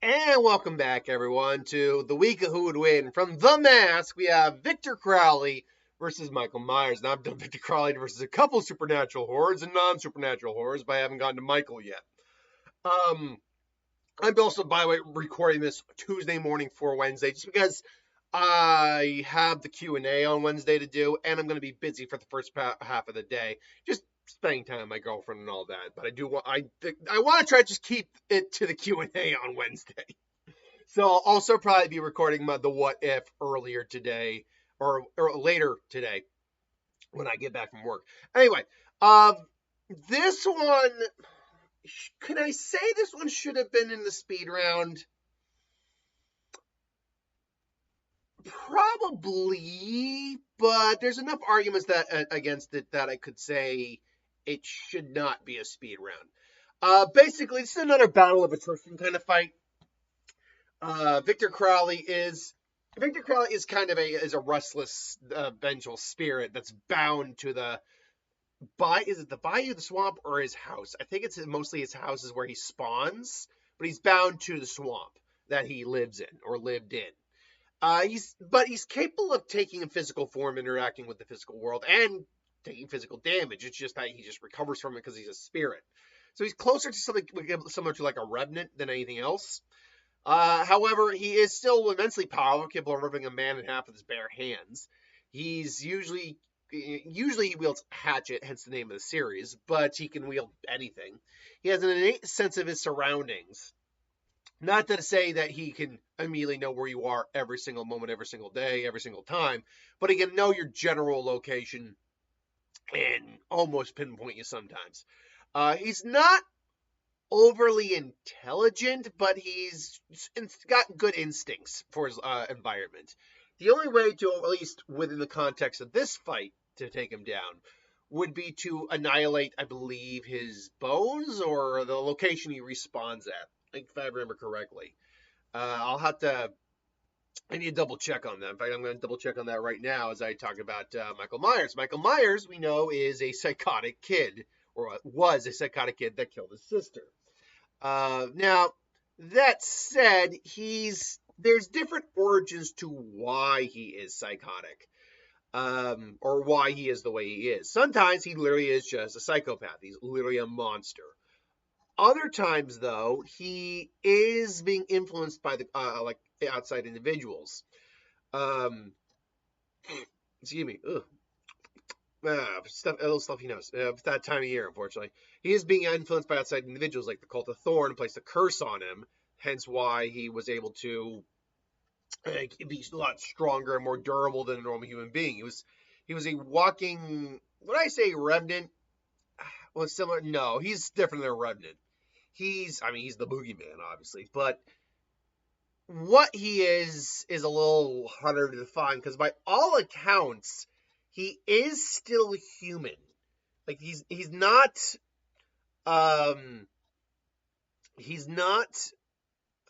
And welcome back, everyone, to the week of Who Would Win. From The Mask, we have Victor Crowley versus Michael Myers. Now, I've done Victor Crowley versus a couple supernatural horrors and non-supernatural horrors, but I haven't gotten to Michael yet. I'm also, by the way, recording this Tuesday morning for Wednesday, just because I have the Q&A on Wednesday to do, and I'm going to be busy for the first half of the day. Just spending time with my girlfriend and all that. But I want to try to just keep it to the Q&A on Wednesday. So I'll also probably be recording the what if earlier today or later today when I get back from work. Anyway, um, this one, can I say this one should have been in the speed round? Probably, but there's enough arguments that against it that I could say it should not be a speed round. Basically, it's another battle of attrition kind of fight. Victor Crowley is kind of a restless, vengeful spirit that's bound to is it the bayou, the swamp, or his house? I think it's mostly his house is where he spawns, but he's bound to the swamp that he lives in or lived in. He's capable of taking a physical form, interacting with the physical world, and taking physical damage. It's just that he just recovers from it because he's a spirit. So he's closer to something similar to like a revenant than anything else. However, he is still immensely powerful, capable of ripping a man in half with his bare hands. He's usually he wields a hatchet, hence the name of the series, but he can wield anything. He has an innate sense of his surroundings. Not to say that he can immediately know where you are every single moment, every single day, every single time, but he can know your general location and almost pinpoint you sometimes. He's not overly intelligent, but he's got good instincts for his environment. The only way to, at least within the context of this fight, to take him down would be to annihilate, I believe, his bones or the location he respawns at, if I remember correctly. I need to double check on that. In fact, I'm going to double check on that right now as I talk about Michael Myers. Michael Myers, we know, is a psychotic kid, or was a psychotic kid that killed his sister. Now, that said, there's different origins to why he is psychotic, or why he is the way he is. Sometimes he literally is just a psychopath. He's literally a monster. Other times, though, he is being influenced by the like outside individuals. Um, excuse me. Ugh. Little stuff he knows. It's that time of year, unfortunately. He is being influenced by outside individuals, like the Cult of Thorn placed a curse on him, hence why he was able to be a lot stronger and more durable than a normal human being. He was a walking, would I say revenant? Well, similar. No, he's different than a revenant. He's the boogeyman, obviously, but what he is a little harder to define because by all accounts, he is still human. Like he's not he's not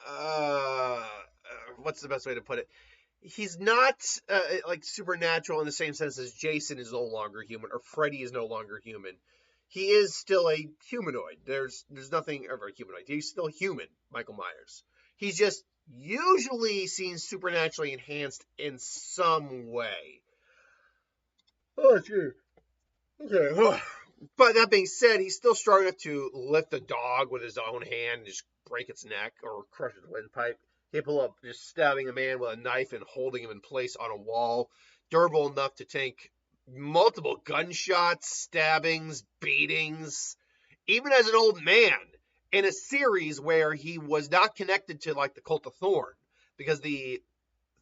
uh what's the best way to put it? He's not like supernatural in the same sense as Jason is no longer human or Freddy is no longer human. He is still a humanoid. There's nothing ever a humanoid. He's still human, Michael Myers. He's just usually seen supernaturally enhanced in some way. Oh, sure. Okay. But that being said, he's still strong enough to lift a dog with his own hand and just break its neck or crush its windpipe. Capable of just stabbing a man with a knife and holding him in place on a wall. Durable enough to take multiple gunshots, stabbings, beatings, even as an old man in a series where he was not connected to like the Cult of Thorn because the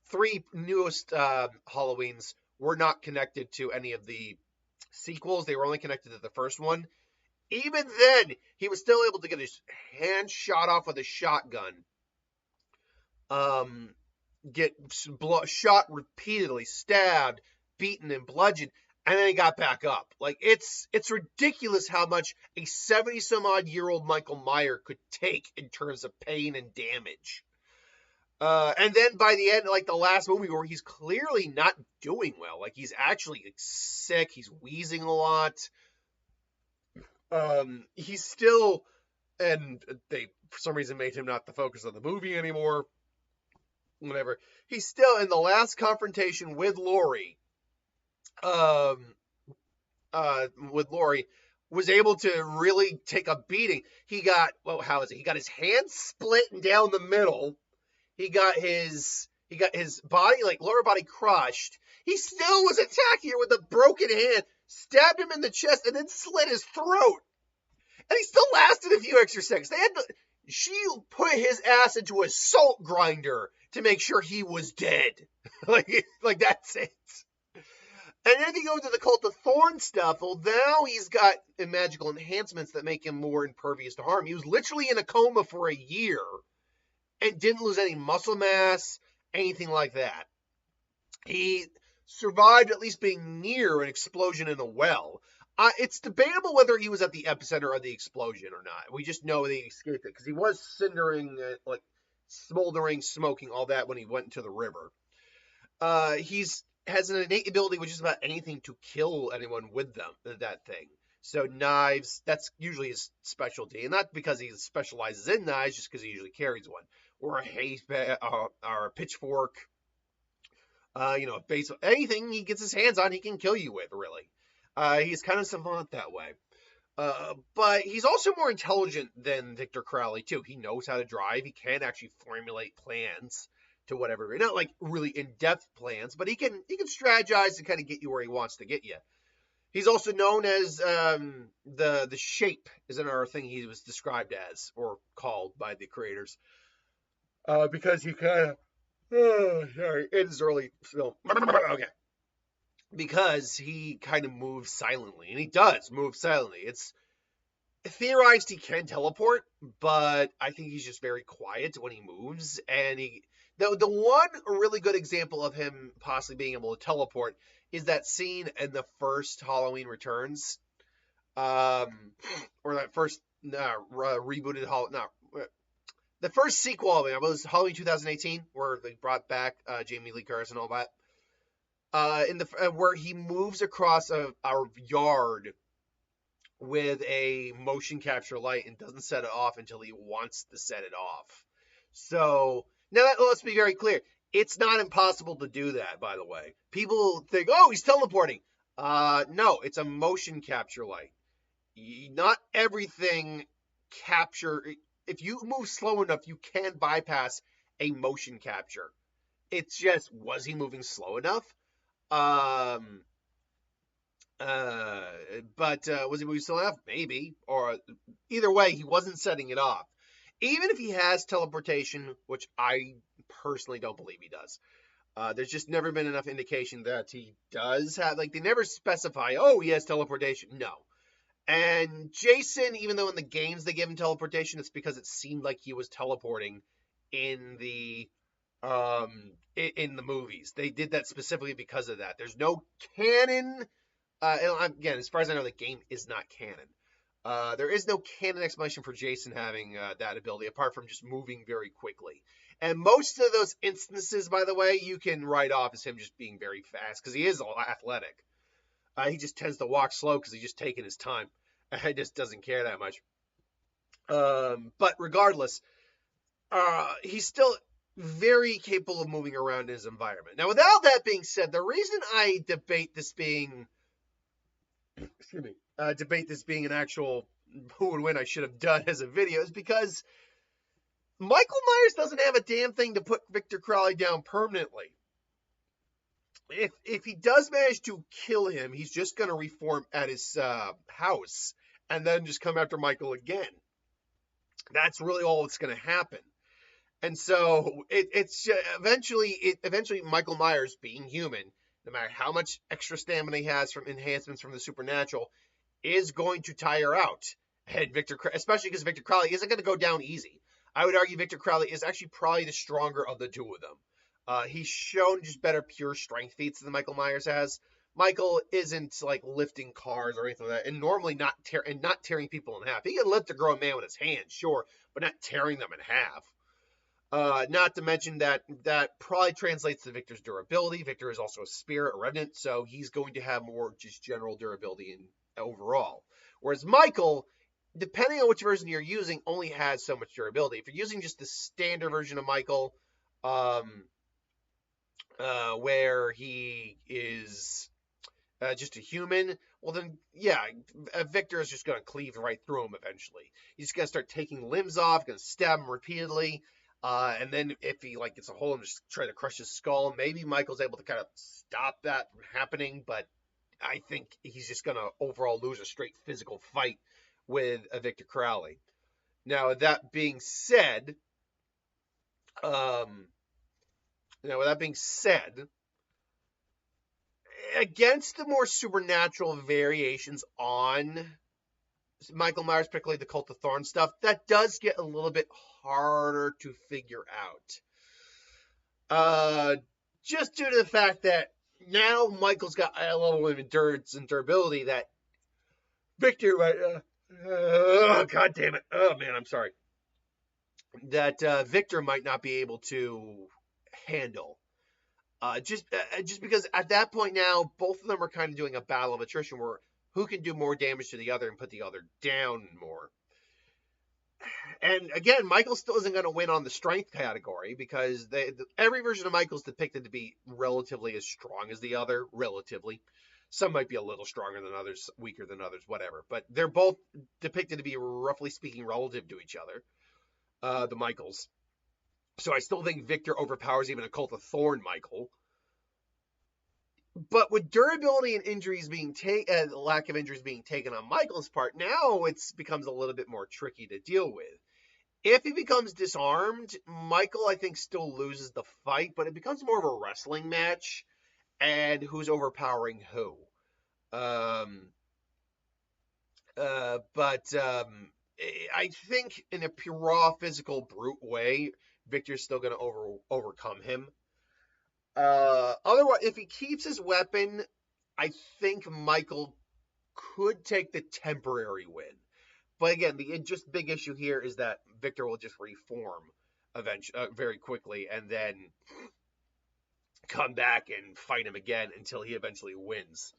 three newest Halloweens were not connected to any of the sequels. They were only connected to the first one. Even then, he was still able to get his hand shot off with a shotgun. Get shot repeatedly, stabbed, beaten, and bludgeoned, and then he got back up. Like it's ridiculous how much a 70-some-odd-year-old Michael Myers could take in terms of pain and damage. And then by the end, like the last movie where he's clearly not doing well, like he's actually sick, he's wheezing a lot. He's still and they, for some reason, made him not the focus of the movie anymore. Whatever. He's still in the last confrontation with Laurie. Um, with Laurie, was able to really take a beating. He got, well, how is it? He got his hand split down the middle. He got his body, like lower body, crushed. He still was attacking her with a broken hand, stabbed him in the chest, and then slit his throat. And he still lasted a few extra seconds. She put his ass into a salt grinder to make sure he was dead. like that's it. And then if you go into the Cult of Thorn stuff, well, now he's got magical enhancements that make him more impervious to harm. He was literally in a coma for a year and didn't lose any muscle mass, anything like that. He survived at least being near an explosion in a well. It's debatable whether he was at the epicenter of the explosion or not. We just know that he escaped it because he was cindering, like smoldering, smoking, all that when he went into the river. He's has an innate ability with just about anything to kill anyone with that thing. So knives, that's usually his specialty, and not because he specializes in knives, just because he usually carries one, or a or a pitchfork, a base, anything he gets his hands on, he can kill you with. Really, he's kind of savant that way. But he's also more intelligent than Victor Crowley too. He knows how to drive. He can actually formulate plans to whatever, not like really in-depth plans, but he can strategize and kind of get you where he wants to get you. He's also known as the shape is another thing he was described as or called by the creators, because he kind of in his early film, okay, because he kind of moves silently, and he does move silently. It's theorized he can teleport, but I think he's just very quiet when he moves, and the one really good example of him possibly being able to teleport is that scene in the first Halloween Returns, or that first rebooted the first sequel of it. It was Halloween 2018, where they brought back Jamie Lee Curtis and all that. Where he moves across our yard with a motion capture light and doesn't set it off until he wants to set it off. So now, let's be very clear. It's not impossible to do that, by the way. People think, oh, he's teleporting. No, it's a motion capture light. Not everything if you move slow enough, you can bypass a motion capture. It's just, was he moving slow enough? But was he moving slow enough? Maybe. Or either way, he wasn't setting it off. Even if he has teleportation, which I personally don't believe he does, there's just never been enough indication that he does have, like, they never specify, oh, he has teleportation. No. And Jason, even though in the games they give him teleportation, it's because it seemed like he was teleporting in the movies. They did that specifically because of that. There's no canon. Again, as far as I know, the game is not canon. There is no canon explanation for Jason having that ability, apart from just moving very quickly. And most of those instances, by the way, you can write off as him just being very fast, because he is athletic. He just tends to walk slow because he's just taking his time. He just doesn't care that much. But regardless, he's still very capable of moving around in his environment. Now, without that being said, the reason I debate this being an actual who would win I should have done as a video is because Michael Myers doesn't have a damn thing to put Victor Crowley down permanently. If he does manage to kill him, he's just going to reform at his house and then just come after Michael again. That's really all that's going to happen. And so it's eventually Michael Myers, being human, no matter how much extra stamina he has from enhancements from the supernatural, is going to tire out. And especially because Victor Crowley isn't going to go down easy. I would argue Victor Crowley is actually probably the stronger of the two of them. He's shown just better pure strength feats than Michael Myers has. Michael isn't like lifting cars or anything like that, and normally not tearing people in half. He can lift a grown man with his hands, sure, but not tearing them in half. Not to mention that probably translates to Victor's durability. Victor is also a spirit, a revenant, so he's going to have more just general durability overall. Whereas Michael depending on which version you're using, only has so much durability. If you're using just the standard version of Michael, um, where he is just a human, well then, yeah, Victor is just going to cleave right through him eventually. He's going to start taking limbs off, going to stab him repeatedly, and then if he like gets a hold of him, just try to crush his skull. Maybe Michael's able to kind of stop that from happening, but I think he's just going to overall lose a straight physical fight with a Victor Crowley. Now, that being said, um, with that being said, against the more supernatural variations on Michael Myers, particularly the Cult of Thorn stuff, that does get a little bit harder to figure out. Just due to the fact that now Michael's got a level of endurance and durability that Victor, God damn it, oh man, I'm sorry, that Victor might not be able to handle. Just because at that point now, both of them are kind of doing a battle of attrition where who can do more damage to the other and put the other down more. And again, Michael still isn't going to win on the strength category because every version of Michael's depicted to be relatively as strong as the other, relatively. Some might be a little stronger than others, weaker than others, whatever. But they're both depicted to be, roughly speaking, relative to each other, the Michaels. So I still think Victor overpowers even a Cult of Thorn Michael. But with durability and injuries being taken, lack of injuries being taken on Michael's part, now it becomes a little bit more tricky to deal with. If he becomes disarmed, Michael, I think, still loses the fight, but it becomes more of a wrestling match, and who's overpowering who. But I think in a pure raw physical brute way, Victor's still going to overcome him. Otherwise, if he keeps his weapon, I think Michael could take the temporary win. But again, the just big issue here is that Victor will just reform eventually, very quickly, and then come back and fight him again until he eventually wins.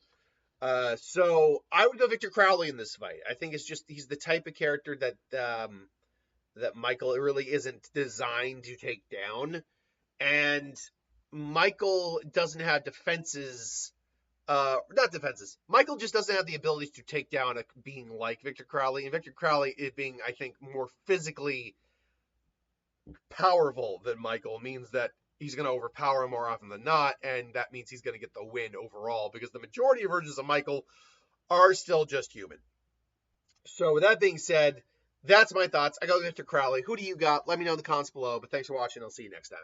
So I would go Victor Crowley in this fight. I think it's just he's the type of character that Michael really isn't designed to take down, and Michael doesn't have defenses. Not defenses. Michael just doesn't have the abilities to take down a being like Victor Crowley, and Victor Crowley, it being, I think, more physically powerful than Michael, means that he's going to overpower him more often than not, and that means he's going to get the win overall, because the majority of versions of Michael are still just human. So with that being said, that's my thoughts. I go Victor Crowley. Who do you got? Let me know in the comments below, but thanks for watching. I'll see you next time.